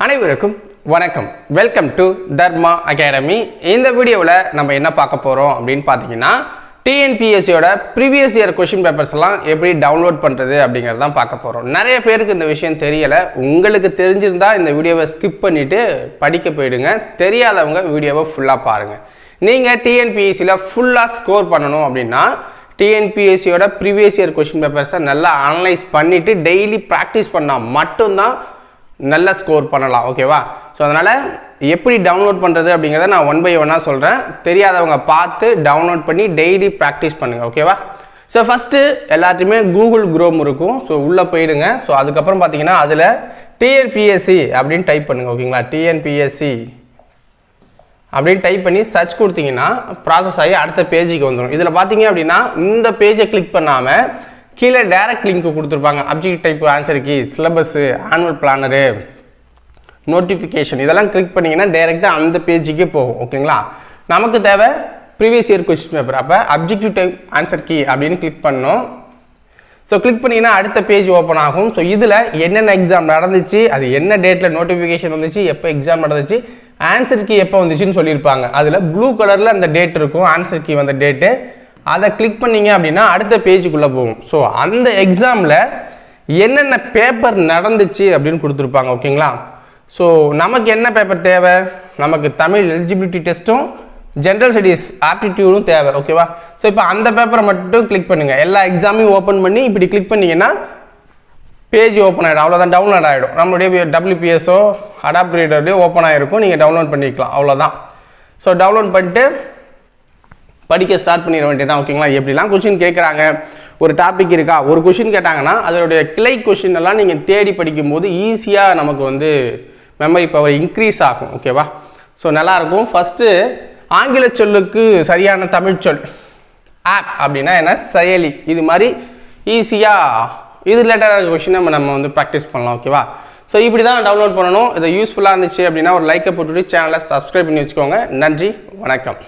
அனைவருக்கும் வணக்கம். Welcome to Dharma academy. இந்த வீடியோவில் நம்ம என்ன பார்க்க போகிறோம் அப்படின்னு பார்த்தீங்கன்னா, டிஎன்பிஎஸ்சியோட ப்ரீவியஸ் இயர் கொஷின் பேப்பர்ஸ் எல்லாம் எப்படி டவுன்லோட் பண்ணுறது அப்படிங்கிறதான் பார்க்க போகிறோம். நிறைய பேருக்கு இந்த விஷயம் தெரியலை. உங்களுக்கு தெரிஞ்சிருந்தா இந்த வீடியோவை ஸ்கிப் பண்ணிவிட்டு படிக்க போயிடுங்க. தெரியாதவங்க வீடியோவை ஃபுல்லாக பாருங்கள். நீங்கள் டிஎன்பிஎஸ்சியில் ஃபுல்லாக ஸ்கோர் பண்ணணும் அப்படின்னா டிஎன்பிஎஸ்சியோட ப்ரீவியஸ் இயர் கொஷின் பேப்பர்ஸை நல்லா அனலைஸ் பண்ணிவிட்டு டெய்லி ப்ராக்டிஸ் பண்ணால் மட்டும்தான் நல்ல ஸ்கோர் பண்ணலாம். ஓகேவா? ஸோ அதனால் எப்படி டவுன்லோட் பண்ணுறது அப்படிங்கிறத நான் ஒன் பை ஒன்னாக சொல்கிறேன். தெரியாதவங்க பார்த்து டவுன்லோட் பண்ணி டெய்லி ப்ராக்டிஸ் பண்ணுங்கள். ஓகேவா? ஸோ ஃபஸ்ட்டு எல்லாத்தையுமே கூகுள் குரோம் இருக்கும். ஸோ உள்ளே போயிடுங்க. ஸோ அதுக்கப்புறம் பார்த்தீங்கன்னா அதில் டிஎன்பிஎஸ்சி அப்படின்னு டைப் பண்ணுங்கள். ஓகேங்களா? டிஎன்பிஎஸ்சி அப்படின்னு டைப் பண்ணி சர்ச் கொடுத்தீங்கன்னா ப்ராசஸ் ஆகி அடுத்த பேஜுக்கு வந்துடும். இதில் பார்த்தீங்க அப்படின்னா இந்த பேஜை கிளிக் பண்ணாமல் கீழே டைரக்ட் லிங்க் கொடுத்துருப்பாங்க. Objective type answer key, syllabus, annual planner, notification இதெல்லாம் கிளிக் பண்ணிங்கன்னா டைரெக்டாக அந்த பேஜுக்கே போகும். ஓகேங்களா? நமக்கு தேவை ப்ரீவியஸ் இயர் கொஸ்டின் பேப்பர். அப்போ அப்ஜெக்டிவ் டைப் ஆன்சர் கீ அப்படின்னு கிளிக் பண்ணணும். ஸோ கிளிக் பண்ணிங்கன்னா அடுத்த பேஜ் ஓப்பன் ஆகும். ஸோ இதில் என்னென்ன எக்ஸாம் நடந்துச்சு, அது என்ன டேட்டில் நோட்டிஃபிகேஷன் வந்துச்சு, எப்போ எக்ஸாம் நடந்துச்சு, ஆன்சர் கீ எப்போ வந்துச்சுன்னு சொல்லியிருப்பாங்க. அதில் ப்ளூ கலரில் அந்த டேட் இருக்கும், ஆன்சர் கீ வந்த டேட்டு. அதை கிளிக் பண்ணிங்க அப்படின்னா அடுத்த பேஜுக்குள்ளே போகும். ஸோ அந்த எக்ஸாமில் என்னென்ன பேப்பர் நடந்துச்சு அப்படின்னு கொடுத்துருப்பாங்க. ஓகேங்களா? ஸோ நமக்கு என்ன பேப்பர் தேவை? நமக்கு தமிழ் எலிஜிபிலிட்டி டெஸ்ட்டும் ஜென்ரல் ஸ்டடீஸ் ஆப்டிடியூடும் தேவை. ஓகேவா? ஸோ இப்போ அந்த பேப்பரை மட்டும் கிளிக் பண்ணுங்கள். எல்லா எக்ஸாமையும் ஓப்பன் பண்ணி இப்படி கிளிக் பண்ணிங்கன்னா பேஜ் ஓப்பன் ஆகிடும். அவ்வளோதான், டவுன்லோட் ஆகிடும். நம்மளுடைய WPSஓ அடாப்ட் ரீடர்லேயோ ஓப்பன் ஆகிருக்கும். நீங்கள் டவுன்லோட் பண்ணிக்கலாம். அவ்வளோதான். ஸோ டவுன்லோட் பண்ணிட்டு படிக்க ஸ்டார்ட் பண்ணிட வேண்டியதான். ஓகேங்களா? எப்படிலாம் கொஷின் கேட்குறாங்க, ஒரு டாபிக் இருக்கா, ஒரு கொஷின் கேட்டாங்கன்னா அதனுடைய கிளை கொஷின் எல்லாம் நீங்கள் தேடி படிக்கும்போது ஈஸியாக நமக்கு வந்து மெமரி பவர் இன்க்ரீஸ் ஆகும். ஓகேவா? ஸோ நல்லாயிருக்கும். ஃபஸ்ட்டு ஆங்கில சொல்லுக்கு சரியான தமிழ் சொல் ஆப் அப்படின்னா என்ன, செயலி. இது மாதிரி ஈஸியாக இது ரிலேட்டடான கொஷினை நம்ம வந்து ப்ராக்டிஸ் பண்ணலாம். ஓகேவா? ஸோ இப்படி தான் டவுன்லோட் பண்ணணும். இது யூஸ்ஃபுல்லாக இருந்துச்சு அப்படின்னா ஒரு லைக்கை போட்டுவிட்டு சேனலை சப்ஸ்கிரைப் பண்ணி வச்சுக்கோங்க. நன்றி, வணக்கம்.